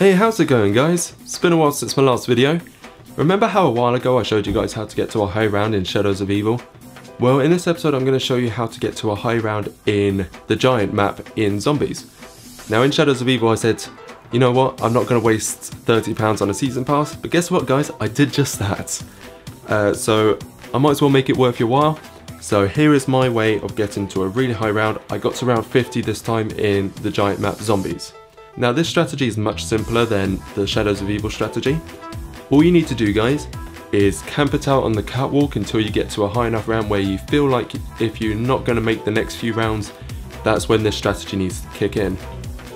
Hey, how's it going guys? It's been a while since my last video. Remember how a while ago I showed you guys how to get to a high round in Shadows of Evil? Well, in this episode I'm going to show you how to get to a high round in the giant map in Zombies. Now in Shadows of Evil I said, you know what, I'm not going to waste £30 on a season pass, but guess what guys, I did just that. So I might as well make it worth your while. So here is my way of getting to a really high round. I got to round 50 this time in the giant map Zombies. Now this strategy is much simpler than the Shadows of Evil strategy. All you need to do guys is camp it out on the catwalk until you get to a high enough round where you feel like if you're not going to make the next few rounds, that's when this strategy needs to kick in.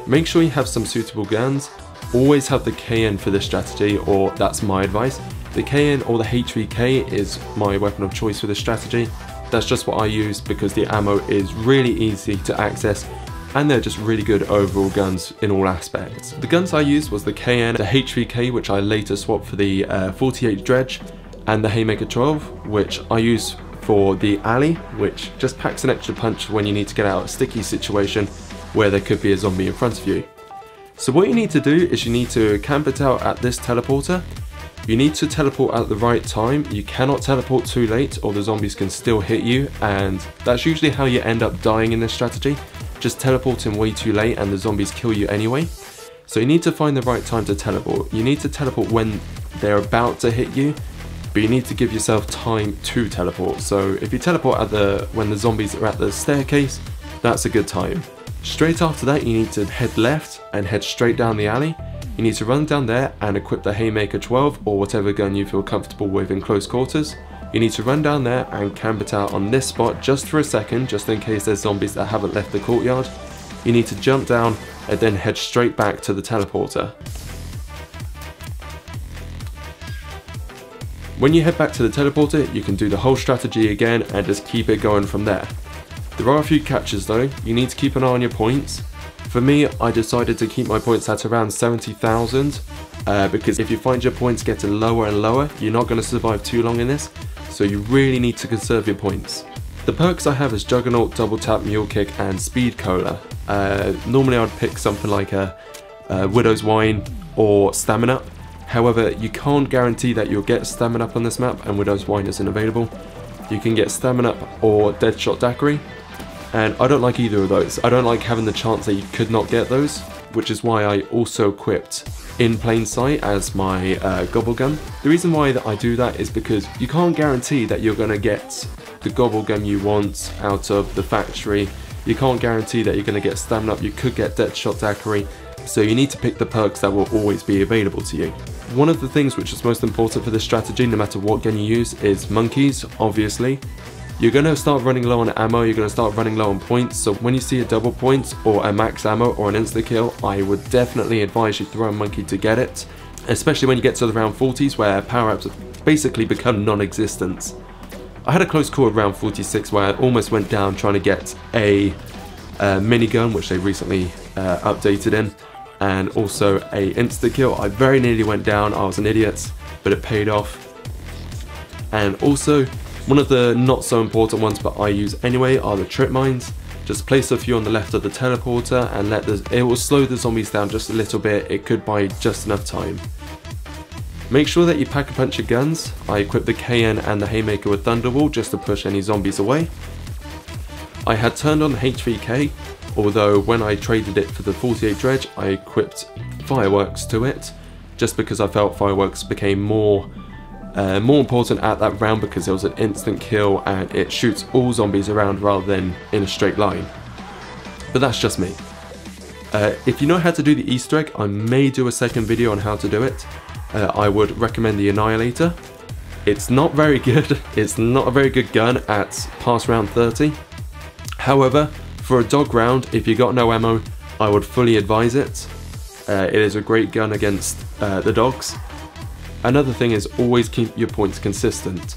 Make sure you have some suitable guns. Always have the KN for this strategy, or that's my advice. The KN or the HVK is my weapon of choice for this strategy. That's just what I use because the ammo is really easy to access and they're just really good overall guns in all aspects. The guns I used was the KN, the HVK, which I later swapped for the 48 Dredge, and the Haymaker 12, which I use for the alley, which just packs an extra punch when you need to get out of a sticky situation where there could be a zombie in front of you. So what you need to do is you need to camp it out at this teleporter. You need to teleport at the right time. You cannot teleport too late or the zombies can still hit you, and that's usually how you end up dying in this strategy. Just teleporting way too late and the zombies kill you anyway. So you need to find the right time to teleport. You need to teleport when they're about to hit you, but you need to give yourself time to teleport. So if you teleport at when the zombies are at the staircase, that's a good time. Straight after that you need to head left and head straight down the alley. You need to run down there and equip the Haymaker 12 or whatever gun you feel comfortable with in close quarters. You need to run down there and camp it out on this spot just for a second, just in case there's zombies that haven't left the courtyard. You need to jump down and then head straight back to the teleporter. When you head back to the teleporter, you can do the whole strategy again and just keep it going from there. There are a few catches though. You need to keep an eye on your points. For me, I decided to keep my points at around 70,000 because if you find your points getting lower and lower, you're not going to survive too long in this. So you really need to conserve your points. The perks I have is Juggernaut, Double Tap, Mule Kick and Speed Cola. Normally I'd pick something like a Widow's Wine or Stamina. However, you can't guarantee that you'll get Stamina on this map and Widow's Wine isn't available. You can get Stamina or Deadshot Daiquiri, and I don't like either of those. I don't like having the chance that you could not get those, which is why I also equipped In Plain Sight as my gobble gun. The reason why I do that is because you can't guarantee that you're going to get the gobble gun you want out of the factory. You can't guarantee that you're going to get Stamina Up. You could get Deadshot Daiquiri, so you need to pick the perks that will always be available to you. One of the things which is most important for this strategy, no matter what gun you use, is monkeys, obviously. You're going to start running low on ammo, you're going to start running low on points, so when you see a double point or a max ammo or an insta-kill, I would definitely advise you throw a monkey to get it, especially when you get to the round 40s where power-ups have basically become non-existent. I had a close call at round 46 where I almost went down trying to get a minigun, which they recently updated in, and also a insta-kill. I very nearly went down, I was an idiot, but it paid off. And also, one of the not so important ones but I use anyway are the trip mines. Just place a few on the left of the teleporter and it will slow the zombies down just a little bit. It could buy just enough time. Make sure that you pack a bunch of guns. I equipped the KN and the Haymaker with Thunderwall just to push any zombies away. I had turned on the HVK, although when I traded it for the 48 Dredge I equipped Fireworks to it, just because I felt Fireworks became more important at that round because it was an instant kill and it shoots all zombies around rather than in a straight line. But that's just me. If you know how to do the Easter egg, I may do a second video on how to do it. I would recommend the Annihilator. It's not very good, it's not a very good gun at past round 30. However, for a dog round, if you got no ammo, I would fully advise it. It is a great gun against the dogs. Another thing is always keep your points consistent.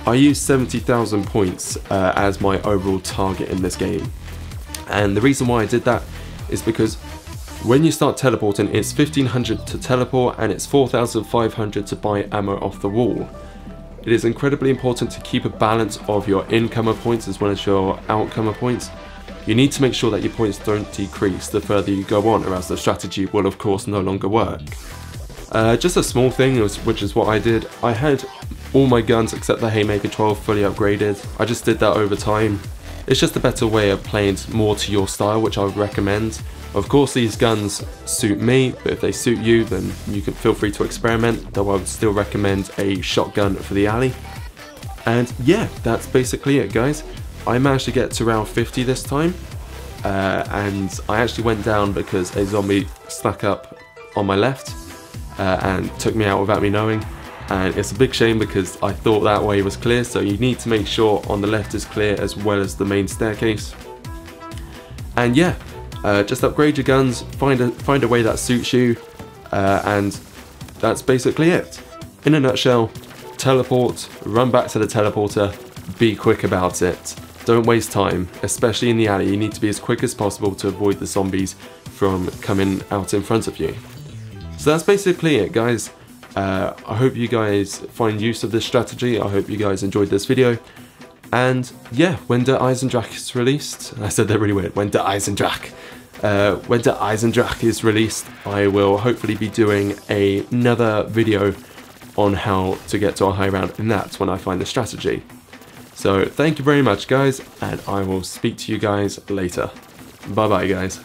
I use 70,000 points as my overall target in this game. And the reason why I did that is because when you start teleporting, it's 1500 to teleport and it's 4500 to buy ammo off the wall. It is incredibly important to keep a balance of your incomer points as well as your outcomer points. you need to make sure that your points don't decrease the further you go on, or else the strategy will of course no longer work. Just a small thing, which is what I did. I had all my guns except the Haymaker 12 fully upgraded. I just did that over time. It's just a better way of playing more to your style, which I would recommend. Of course these guns suit me, but if they suit you then you can feel free to experiment, though I would still recommend a shotgun for the alley. And yeah, that's basically it guys. I managed to get to round 50 this time, and I actually went down because a zombie snuck up on my left and took me out without me knowing. And it's a big shame because I thought that way was clear, so you need to make sure on the left is clear as well as the main staircase. And yeah, just upgrade your guns, find a way that suits you, and that's basically it. In a nutshell, teleport, run back to the teleporter, be quick about it. Don't waste time, especially in the alley. You need to be as quick as possible to avoid the zombies from coming out in front of you. So that's basically it guys. I hope you guys find use of this strategy. I hope you guys enjoyed this video. And yeah, when the Eisendrache is released, I said that really weird, when the Eisendrache is released, I will hopefully be doing another video on how to get to a high round in that when I find the strategy. So thank you very much guys, and I will speak to you guys later. Bye bye guys.